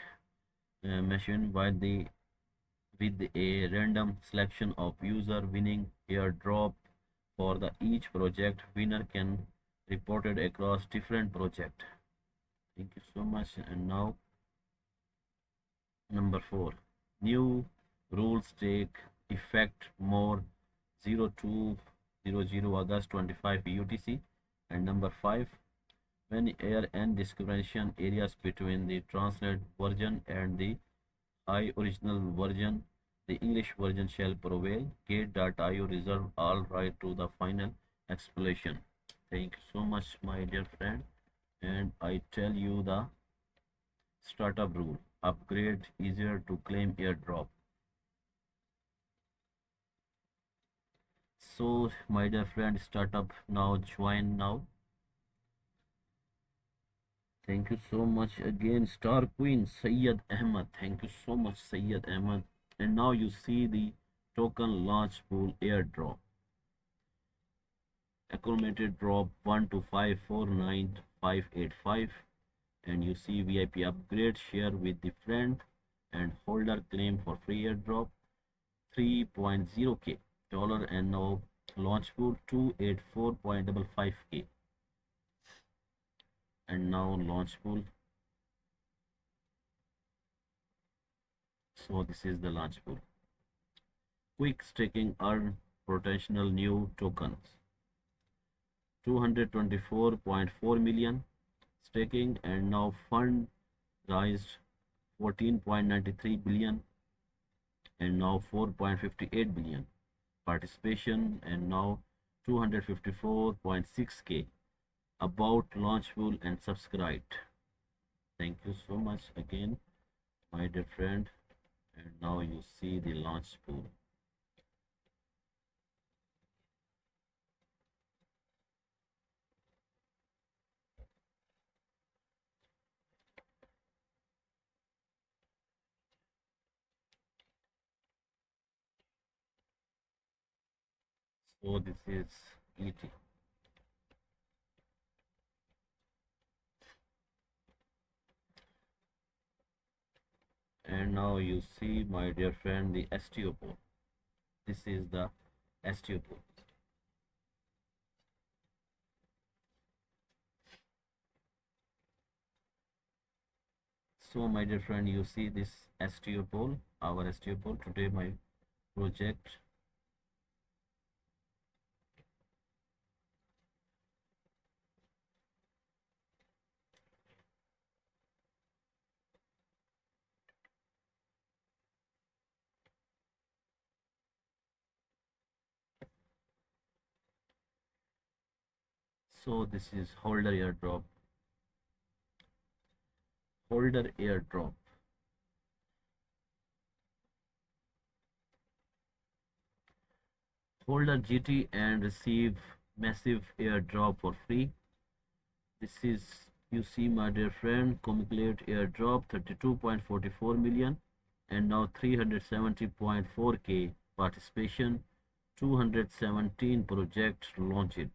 machine with a random selection of user winning airdrop for the each project. Winner can reported across different project. Thank you so much. And now number 4, new rules take effect more 0200 August 25 UTC. And number 5, when air and discrimination areas between the translate version and the original version, the English version shall prevail. Gate.io reserve all right to the final explanation. Thank you so much, my dear friend. And I tell you the startup rule. Upgrade easier to claim airdrop. So, my dear friend, startup now, join now. Thank you so much again, Star Queen Sayyid Ahmed. Thank you so much, Sayyid Ahmed. And now you see the token launch pool airdrop. Accumulated drop 12549,585. And you see VIP upgrade share with the friend and holder claim for free airdrop 3.0k dollar. And now launch pool 284.55k. And now launch pool. So this is the launch pool. Quick staking earn potential new tokens 224.4 million staking. And now fund raised 14.93 billion and now 4.58 billion participation. And now 254.6k about launch pool and subscribed. Thank you so much again, my dear friend. And now you see the launch pool. So this is ET. And now you see, my dear friend, the STO pool. This is the STO pool. So my dear friend, you see this STO poll, our STO poll today, my project. So this is holder airdrop. Holder GT and receive massive airdrop for free. This is, you see my dear friend, cumulative airdrop 32.44 million and now 370.4k participation, 217 projects launched.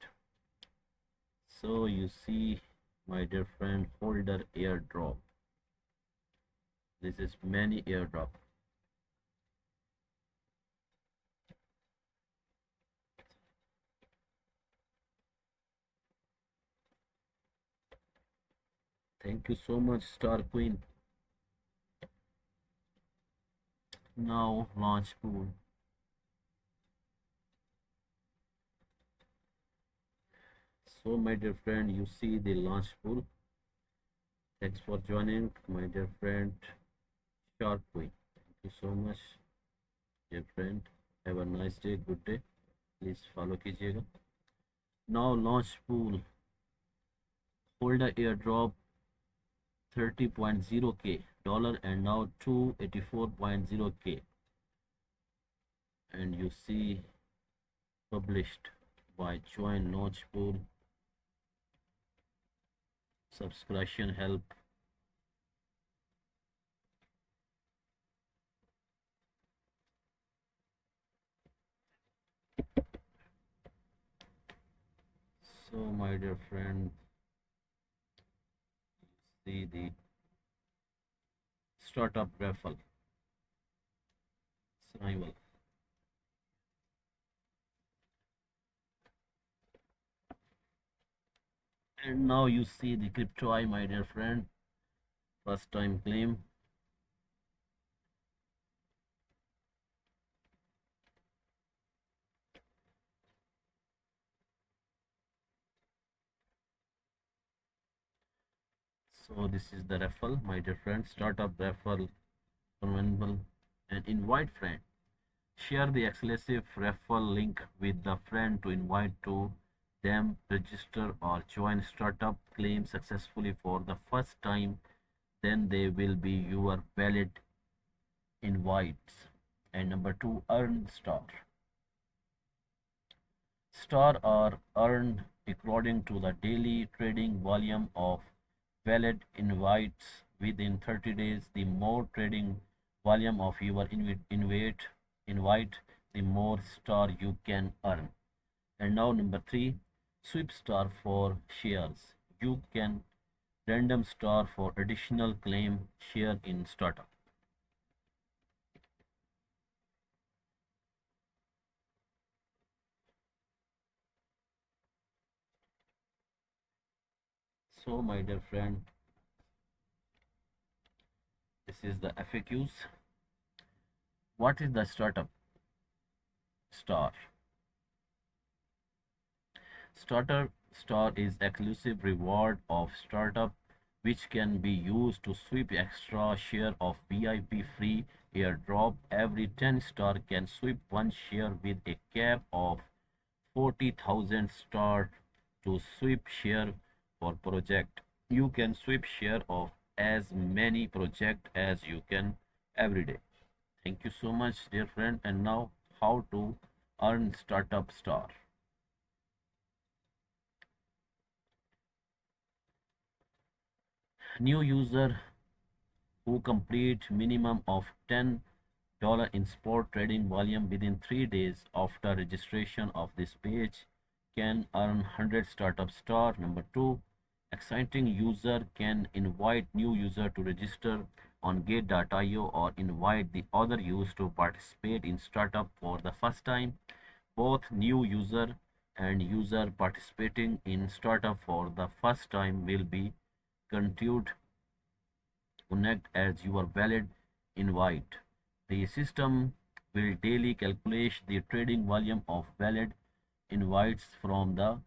So you see my dear friend, holder airdrop. This is many airdrop. Thank you so much, Star Queen. Now launch pool. So my dear friend, you see the launch pool. Thanks for joining, my dear friend Sharp Queen. Thank you so much, dear friend. Have a nice day, good day. Please follow कीजिएगा. Now launch pool. Holder airdrop 30.0k dollar and now 284.0k. And you see published by join launch pool. Subscription help. So my dear friend, see the startup raffle survival. And now you see the crypto eye, my dear friend, first time claim. So this is the raffle, my dear friend, startup raffle convenable, and invite friend. Share the exclusive referral link with the friend to invite to them, register or join startup, claim successfully for the first time, then they will be your valid invites. And number two, earn star. Star are earned according to the daily trading volume of valid invites within 30 days. The more trading volume of your invite, the more star you can earn. And now number three, sweep star for shares. You can random star for additional claim share in startup. So my dear friend, this is the FAQs. What is the startup star? Starter star is exclusive reward of startup which can be used to sweep extra share of VIP free airdrop. Every 10 star can sweep one share with a cap of 40,000 star to sweep share for project. You can sweep share of as many project as you can every day. Thank you so much, dear friend. And now how to earn startup star. New user who complete minimum of $10 in spot trading volume within 3 days after registration of this page can earn 100 startup star. Number 2, exciting user can invite new user to register on gate.io or invite the other users to participate in startup for the first time. Both new user and user participating in startup for the first time will be continued connect as your valid invite. The system will daily calculate the trading volume of valid invites from the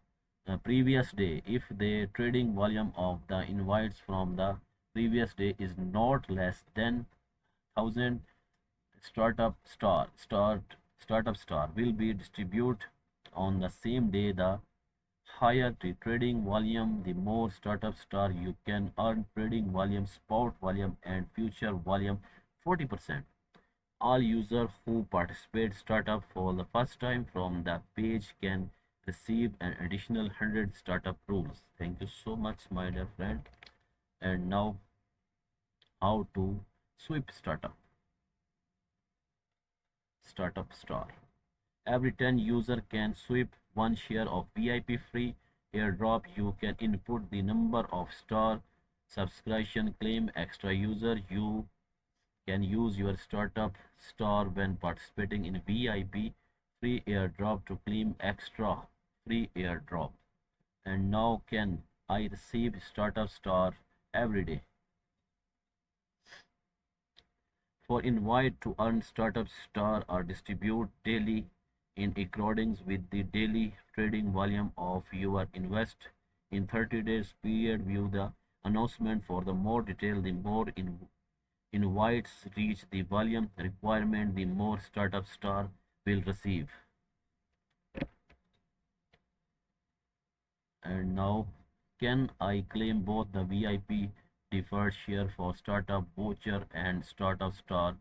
previous day. If the trading volume of the invites from the previous day is not less than 1000, startup star will be distributed on the same day. The higher the trading volume, the more startup star you can earn. Trading volume, spot volume, and future volume 40%. All users who participate startup for the first time from the page can receive an additional 100 startup rules. Thank you so much, my dear friend. And now, how to sweep startup star. Every 10 user can sweep one share of VIP free airdrop. You can input the number of star subscription, claim extra user. You can use your startup star when participating in VIP free airdrop to claim extra free airdrop. And now can I receive startup star every day? For invite to earn startup star are distributed daily in accordance with the daily trading volume of your invest. In 30 days period, view the announcement for the more detail. The more invites reach the volume requirement, the more startup star will receive. And now, can I claim both the VIP deferred share for startup voucher and startup star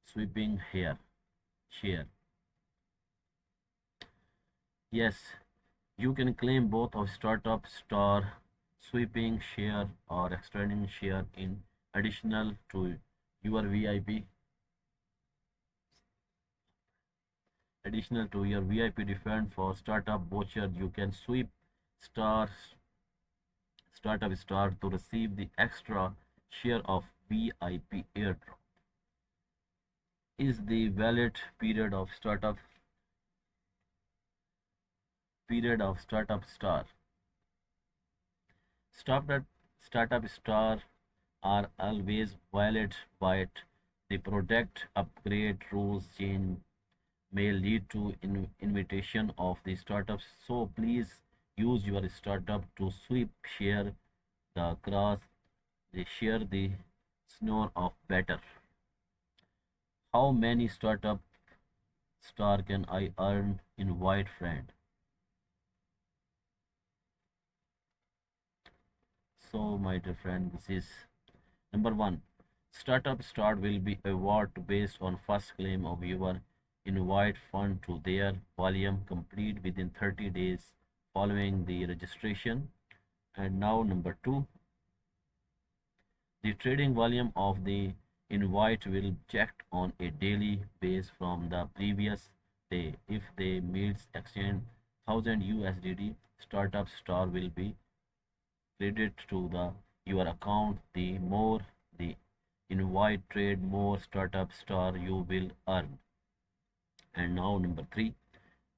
sweeping here share? Yes, you can claim both of startup star sweeping share or extending share in additional to your VIP. Additional to your VIP defend for startup voucher, you can sweep star startup star to receive the extra share of VIP airdrop. Is the valid period of startup star. Startup startup star are always valid, but the product upgrade rules change may lead to invitation of the startups. So please use your startup to sweep share the grass, they share the snow of better. How many startup star can I earn in white friend? So my dear friend, this is number one. Startup start will be awarded based on first claim of your invite fund to their volume complete within 30 days following the registration. And now number two, the trading volume of the invite will checked on a daily base from the previous day. If they meets exchange 1000 USDT, startup star will be credited to the your account. The more the invite trade, more startup star you will earn. And now number three,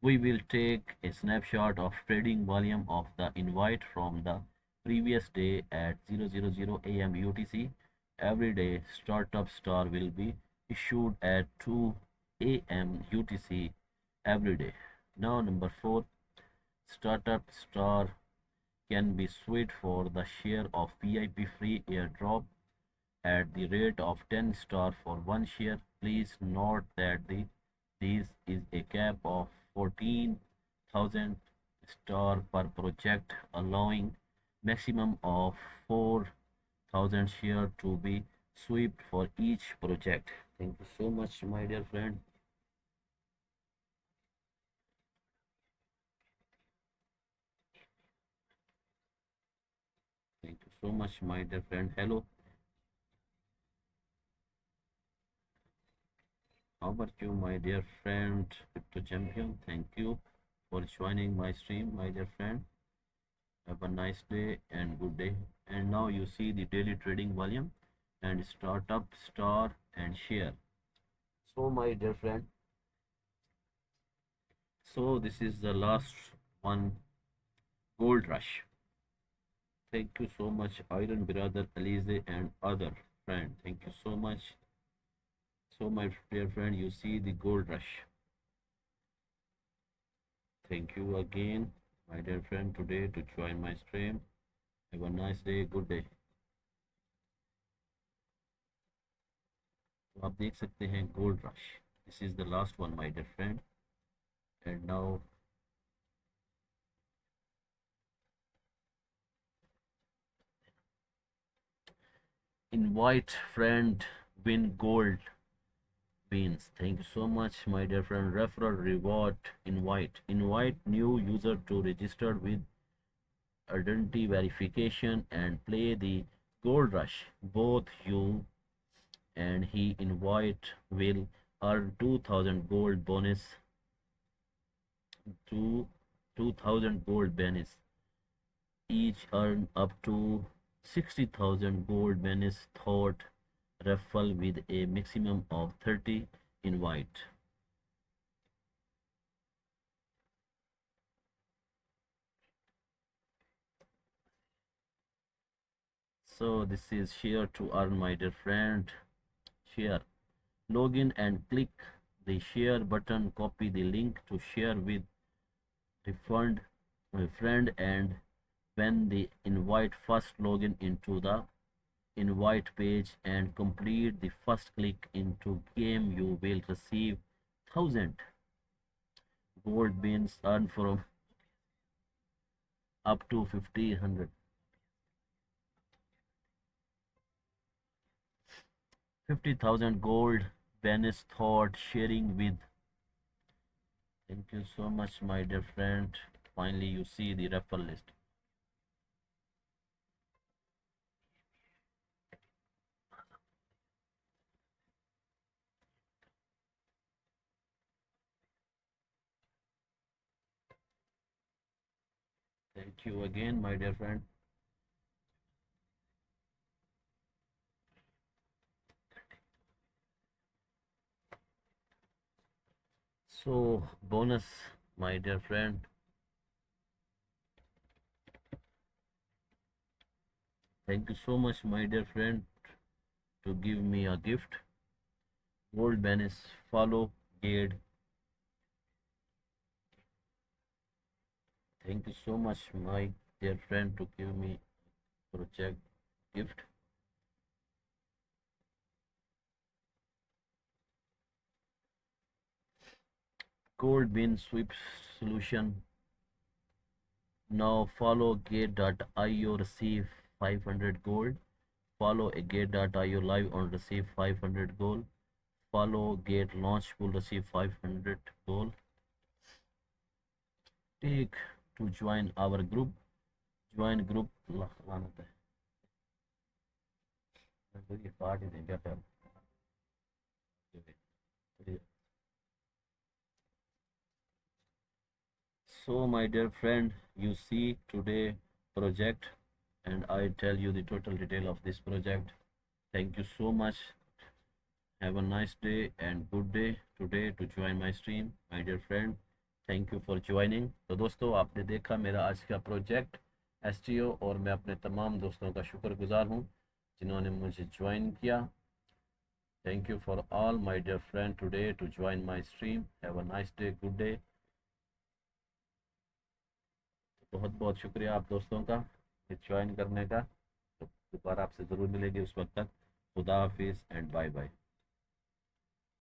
we will take a snapshot of trading volume of the invite from the previous day at 000 AM UTC. Every day, startup star will be issued at 2 AM UTC every day. Now, number four, startup star can be switched for the share of VIP free airdrop at the rate of 10 star for one share. Please note that this is a cap of 14,000 star per project, allowing maximum of 4,000 share to be swept for each project. Thank you so much, my dear friend. Thank you so much, my dear friend. Hello, how about you, my dear friend, Crypto Champion? Thank you for joining my stream, my dear friend. Have a nice day and good day. And now you see the daily trading volume and startup star and share. So my dear friend, so this is the last one, gold rush. Thank you so much, Iron Brother, Alize, and other friend. Thank you so much. So my dear friend, you see the gold rush. Thank you again, my dear friend, today to join my stream. Have a nice day. Good day. तो आप देख सकते हैं gold rush. This is the last one my dear friend. And now invite friend, win gold wins. Thank you so much, my dear friend. Referral reward. Invite new user to register with identity verification and play the gold rush. Both you and he invite will earn 2000 gold bonus to 2000 gold bonus. Each earn up to 60,000 gold bonus thought raffle with a maximum of 30 invite. So this is share to earn, my dear friend. Share. Login and click the share button. Copy the link to share with refund my friend, and when the invite, first login into the invite page and complete the first click into game, you will receive 1000 gold beans earned from up to 1500. 50,000 gold bonus thought sharing with. Thank you so much, my dear friend. Finally you see the referral list. Thank you again, my dear friend. So bonus, my dear friend. Thank you so much, my dear friend, to give me a gift. Gold bonus. Follow Gate. Thank you so much, my dear friend, to give me project gift. Gold bin sweep solution. Now follow Gate.io, receive 500 gold. Follow a Gate.io live on receive 500 gold. Follow Gate launch will receive 500 gold. Take to join our group. Join group. So my dear friend, you see today project, and I tell you the total detail of this project. Thank you so much. Have a nice day and good day today to join my stream, my dear friend. Thank you for joining. तो दोस्तों आपने देखा मेरा आज का project STO, और मैं अपने तमाम दोस्तों का शुक्रगुजार हूँ जिन्होंने मुझे ज्वाइन किया. Thank you for all my dear friend today to join my stream. Have a nice day, good day. बहुत बहुत शुक्रिया आप दोस्तों का ज्वाइन करने का. तो दोबारा आपसे ज़रूर मिलेगी उस वक्त तक. खुदा हाफिज़ एंड बाय बाय.